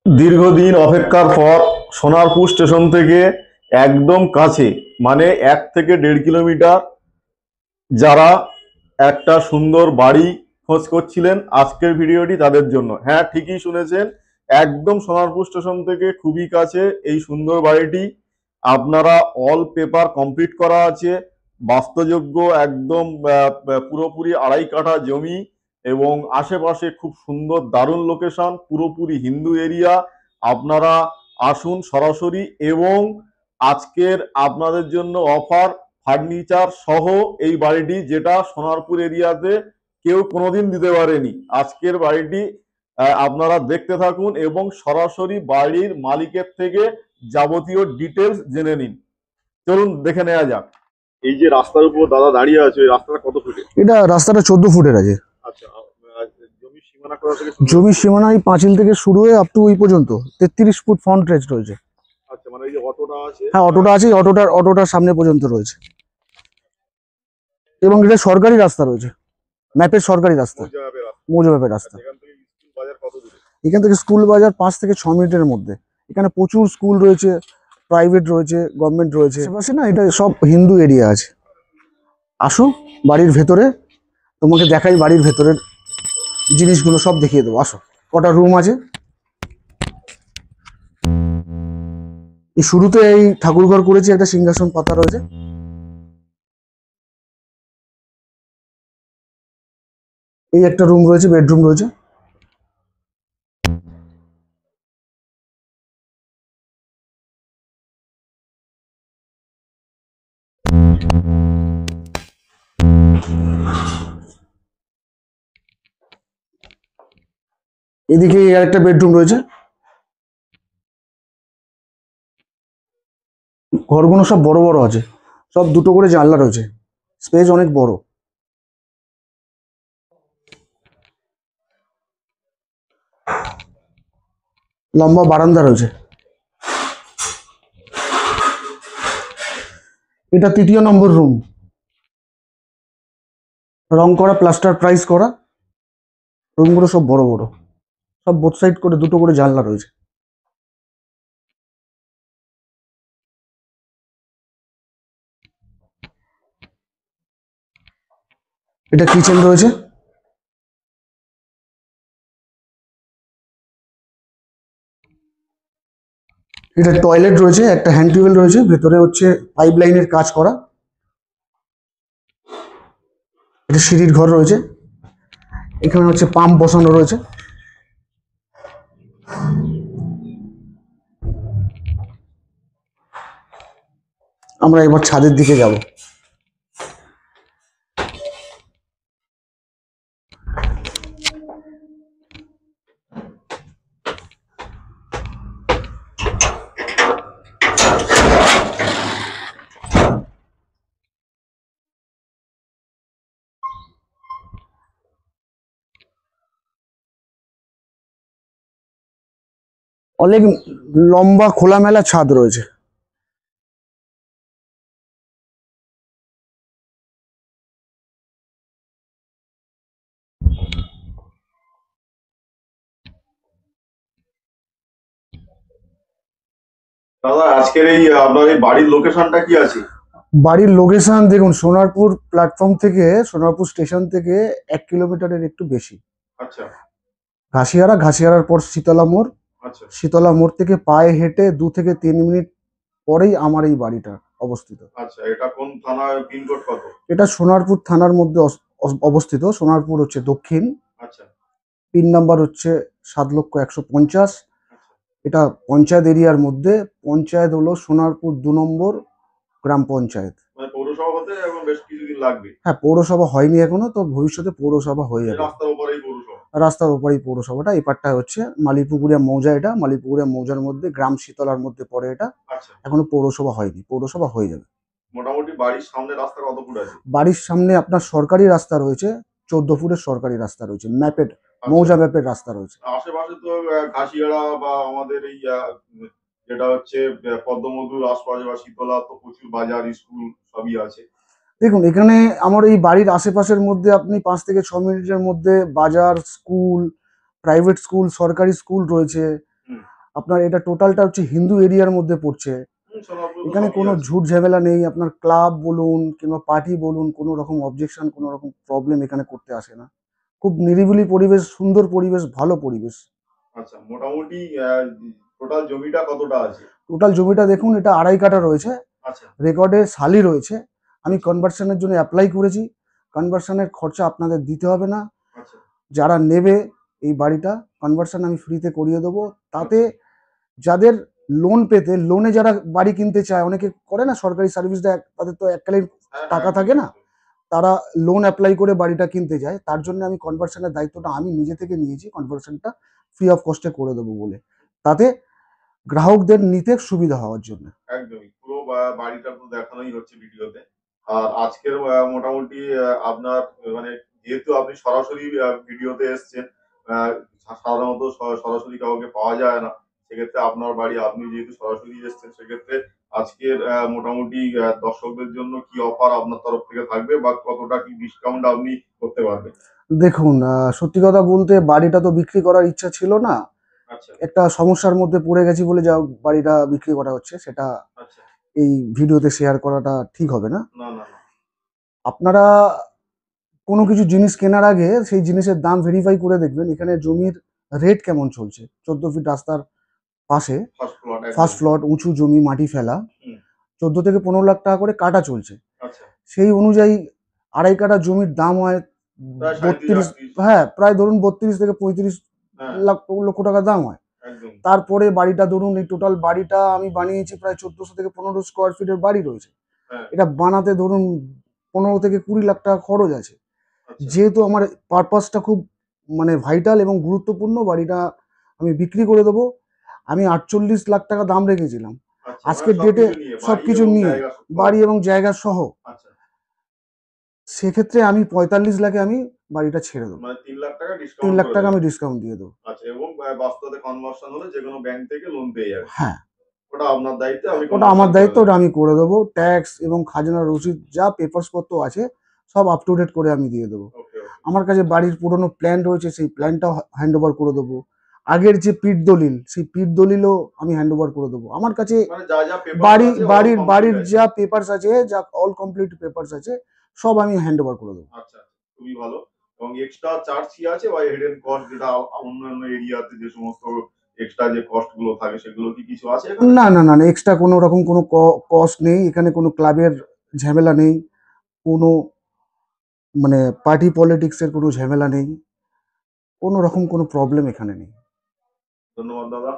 দীর্ঘদিন অপেক্ষার পর সোনারপুর স্টেশন থেকে একদম কাছে, মানে 1 থেকে 1.5 কিলোমিটার, যারা একটা সুন্দর বাড়ি খোঁজ করছিলেন, আজকের ভিডিওটি তাদের জন্য। হ্যাঁ, ঠিকই শুনেছেন, একদম সোনারপুর স্টেশন থেকে খুবই কাছে এই সুন্দর বাড়িটি। আপনারা অল পেপার কমপ্লিট করা আছে, বাস্তুযোগ্য, একদম পুরোপুরি 2.5 কাঠা জমি, এবং আশেপাশে খুব সুন্দর দারুণ লোকেশন, পুরোপুরি হিন্দু এরিয়া। আপনারা আসুন সরাসরি, এবং আজকের আপনাদের জন্য অফার ফার্নিচার সহ এই বাড়িটি, যেটা সোনারপুর এরিয়াতে কেউ কোনোদিন দিতে পারেনি। আজকের বাড়িটি আপনারা দেখতে থাকুন এবং সরাসরি বাড়ির মালিকের থেকে যাবতীয় ডিটেলস জেনে নিন। চলুন দেখে নেওয়া যাক। এই যে রাস্তার উপর দাদা দাঁড়িয়ে আছে, ওই রাস্তাটা কত ফুটে? এটা রাস্তাটা 14 ফুটের আছে। আচ্ছা, জমির সীমানা করা থেকে জমির সীমানা এই পাঁচিল থেকে শুরু হয়ে আপ টু ওই পর্যন্ত 33 ফুট ফ্রন্ট রেঞ্জ রয়েছে। আচ্ছা, মানে এই যে অটোটা আছে, হ্যাঁ, অটোটা আছে, অটোটার সামনে পর্যন্ত রয়েছে, এবং এটা সরকারি রাস্তা রয়েছে, ম্যাপের সরকারি রাস্তা, মৌজা ম্যাপের রাস্তা। এখান থেকে স্কুল বাজার কত দূরে? এখান থেকে স্কুল বাজার 5 থেকে 6 মিনিটের মধ্যে। এখানে প্রচুর স্কুল রয়েছে, প্রাইভেট রয়েছে, গভর্নমেন্ট রয়েছে। আশেপাশে না, এটা সব হিন্দু এরিয়া আছে। আসো বাড়ির ভেতরে, তোমাকে দেখাই বাড়ির ভেতরের জিনিসগুলো সব দেখিয়ে দেবো। আসো, কটা রুম আছে। এই শুরুতে এই ঠাকুরঘর করেছি, একটা সিংহাসন পাতা রয়েছে। এই একটা রুম রয়েছে, বেডরুম রয়েছে। এদিকে আর একটা বেডরুম রয়েছে। ঘরগুলো সব বড় বড় আছে, সব দুটো করে জানলা রয়েছে, স্পেস অনেক বড়। লম্বা বারান্দা রয়েছে। এটা 3য় নম্বর রুম, রং করা, প্লাস্টার প্রাইস করা। রুমগুলো সব বড় বড়, সব বোথ সাইড করে দুটো করে জানলা রয়েছে। এটা কিচেন রয়েছে। এটা টয়লেট রয়েছে, একটা হ্যান্ড টিউবওয়েল রয়েছে, ভেতরে হচ্ছে পাইপ লাইনের কাজ করা। এটা সিঁড়ির ঘর রয়েছে, এখানে হচ্ছে পাম্প বসানো রয়েছে। আমরা এবার ছাদের দিকে যাব। অনেক লম্বা খোলামেলা ছাদ রয়েছে। দাদা, আজকের এই আপনার এই বাড়ির লোকেশনটা কি আছে? বাড়ির লোকেশন দেখুন, সোনারপুর প্ল্যাটফর্ম থেকে, সোনারপুর স্টেশন থেকে 1 কিলোমিটারের একটু বেশি। আচ্ছা ঘাসিয়ারার পর শীতলা মোড়। আচ্ছা শীতলা মোড় থেকে পায়ে হেঁটে 2 থেকে 3 মিনিট পরেই আমার এই বাড়িটা অবস্থিত। আচ্ছা, এটা কোন থানা, পিনকোড কত? এটা সোনারপুর থানার মধ্যে অবস্থিত। সোনারপুর হচ্ছে দক্ষিণ, আচ্ছা পিন নাম্বার হচ্ছে 7,150,000। আচ্ছা এটা পঞ্চায়েত এরিয়ার মধ্যে। পঞ্চায়েত হলো সোনারপুর 2 নম্বর গ্রাম পঞ্চায়েত। মানে পৌরসভা হতে এখন বেশ কিছুদিন লাগবে। হ্যাঁ, পৌরসভা হয়নি এখনো, তো ভবিষ্যতে পৌরসভা হয়ে যাবে। রাস্তার উপরেই পৌরসভা। রাস্তার ওপরেই পৌরসভাটা। এপারটা হচ্ছে মালিপুকুরিয়া মৌজা। এটা মালিপুকুরিয়া মৌজার মধ্যে, গ্রাম শীতলার মধ্যে পড়ে এটা। আচ্ছা, এখনো পৌরসভা হয়নি, পৌরসভা হয়ে যাবে। মোটামুটি বাড়ির সামনে রাস্তা কত ফুট আছে? বাড়ির সামনে আপনার সরকারি রাস্তা রয়েছে, 14 ফুটের সরকারি রাস্তা রয়েছে, ম্যাপের, আচ্ছা, মৌজা ম্যাপের রাস্তা রয়েছে। আশেপাশে তো ঘাসিয়াড়া বা আমাদের এই যেটা হচ্ছে পদ্মমধুর আশপাশে বা শীতলা, তো প্রচুর বাজার, স্কুল সবই আছে। দেখুন, এখানে আমার এই বাড়ির আশেপাশের মধ্যে আপনি 5 থেকে 6 মিনিটের মধ্যে বাজার, স্কুল, প্রাইভেট স্কুল, সরকারি স্কুল রয়েছে। হুম। আপনার এটা টোটালটা হচ্ছে হিন্দু এরিয়ার মধ্যে পড়ছে। সোনারপুর তো এখানে সবই কোনো আছে। ঝুট ঝামেলা নেই। আপনার ক্লাব বলুন কিংবা পার্টি বলুন, কোনো রকম অবজেকশন, কোনো রকম প্রবলেম এখানে করতে আসে না। খুব নিরিবিলি পরিবেশ, সুন্দর পরিবেশ, ভালো পরিবেশ। আচ্ছা, মোটামুটি টোটাল জমিটা কতটা আছে? টোটাল জমিটা দেখুন, এটা 2.5 কাঠা রয়েছে। আচ্ছা রেকর্ডে সালি রয়েছে। আমি আচ্ছা কনভার্সনের জন্য অ্যাপ্লাই করেছি। কনভার্সনের খরচা আপনাদের দিতে হবে না। আচ্ছা যারা নেবে এই বাড়িটা, কনভার্সন আমি ফ্রিতে করিয়ে দেবো। তাতে আচ্ছা। যাদের লোন পেতে, লোনে যারা বাড়ি কিনতে চায়, অনেকে করে না সরকারি সার্ভিস দেয়, তাদের তো এককালীন হ্যাঁ হ্যাঁ, টাকা থাকে একদমই না, একদমই। তারা লোন অ্যাপ্লাই করে বাড়িটা কিনতে যায়। তার জন্য আমি কনভার্সনের দায়িত্বটা আমি নিজে থেকে নিয়েছি, কনভার্সনটা ফ্রি অফ কস্টে করে দেবো বলে, তাতে গ্রাহকদের নিতে সুবিধা হওয়ার জন্য। একদমই পুরো বাড়িটা তো দেখানোই হচ্ছে ভিডিওতে। আর আজকের মোটামুটি আপনার মানে যেহেতু আপনি সরাসরি ভিডিওতে এসছেন, আহ, সাধারণত সরাসরি কাউকে পাওয়া যায় না, সেক্ষেত্রে আপনার বাড়ি আপনি যেহেতু সরাসরি এসছেন, সেক্ষেত্রে আজকের মোটামুটি দর্শকদের জন্য কি অফার আপনার তরফ থেকে থাকবে বা কতটা কি ডিসকাউন্ট আপনি করতে পারবেন? দেখুন, সত্যি কথা বলতে বাড়িটা তো বিক্রি করার ইচ্ছা ছিল না। আচ্ছা একটা সমস্যার মধ্যে পড়ে গেছি বলে যা বাড়িটা বিক্রি করা হচ্ছে, সেটা আচ্ছা। এই ভিডিওতে শেয়ার করাটা ঠিক হবে না। না না না। আপনারা কোনো কিছু জিনিস কেনার আগে সেই জিনিসের দাম ভেরিফাই করে দেখবেন এখানে জমির রেট কেমন চলছে। 14 ফিট রাস্তার পাশে, ফার্স্ট প্লট ফার্স্ট একদমই। প্লট, উঁচু জমি, মাটি ফেলা, হুম। 14 থেকে 15 লাখ টাকা করে কাটা চলছে। আচ্ছা। সেই অনুযায়ী 2.5 কাঠা জমির দাম হয় প্রায় 32, 37-38। হ্যাঁ প্রায় ধরুন 32 থেকে 35 হ্যাঁ লক্ষ টাকা দাম হয়। একদম। তারপরে বাড়িটা ধরুন, এই টোটাল বাড়িটা আমি বানিয়েছি প্রায় 1400 থেকে 1500 স্কোয়ার ফিটের বাড়ি রয়েছে। হ্যাঁ। এটা বানাতে ধরুন 15 থেকে 20 লাখ টাকা খরচ আছে। আচ্ছা যেহেতু আমার পারপাসটা খুব মানে ভাইটাল এবং গুরুত্বপূর্ণ, বাড়িটা আমি বিক্রি করে দেবো। আমি 48 লাখ টাকা দাম রেখেছিলাম। আচ্ছা, মানে আজকের ডেটে সবকিছু নিয়ে বাড়ি সবকিছু এবং নিয়ে, জায়গা সহ। বাড়ি এবং জায়গা সহ, আচ্ছা, সেক্ষেত্রে আমি 45 লাখে আমি বাড়িটা ছেড়ে দেবো। মানে 3 লাখ টাকা 3 ডিসকাউন্ট লাখ করে টাকা আমি দেবেন। ডিসকাউন্ট দিয়ে দেবো। আচ্ছা, এবং বাস্তবে কনভার্সন হলে যেকোনো ব্যাংক থেকে লোন পেয়ে যাবেন। হ্যাঁ, ওটা আপনার দায়িত্বে, আপনি ওটা আমার কনভার্সন করে দায়িত্ব, ওটা দেবেন। আমি করে দেবো। ট্যাক্স এবং খাজনার রসিদ যা পেপারস পত্র আছে সব আপ টু ডেট করে আমি দিয়ে দেবো। ওকে, ওকে। আমার কাছে বাড়ির পুরনো প্ল্যান রয়েছে, সেই প্ল্যানটাও হ্যান্ড ওভার করে দেবো। আগের যে পিঠ দলিল, সেই পিঠ দলিলও আমি হ্যান্ড ওভার করে দেবো। আমার কাছে মানে যা, যা পেপারস আছে অল কমপ্লিট বাড়ির আছে। যা পেপারস আছে, যা অল কমপ্লিট পেপারস আছে, সব আমি হ্যান্ড ওভার করে দেবো। আচ্ছা, খুবই ভালো। এবং এক্সট্রা চার্জ কি আছে বা হিডেন কস্ট যেটা অন্যান্য এরিয়াতে যে সমস্ত এক্সট্রা যে কস্ট গুলো থাকে সেগুলো কি কিছু আছে এখানে? না না না না, এক্সট্রা কোনো রকম কোনো কস্ট নেই এখানে। কোনো ক্লাবের ঝামেলা নেই, কোনো মানে পার্টি পলিটিক্সের কোনো ঝামেলা নেই, কোনো রকম কোনো প্রবলেম এখানে নেই। ধন্যবাদ দাদা।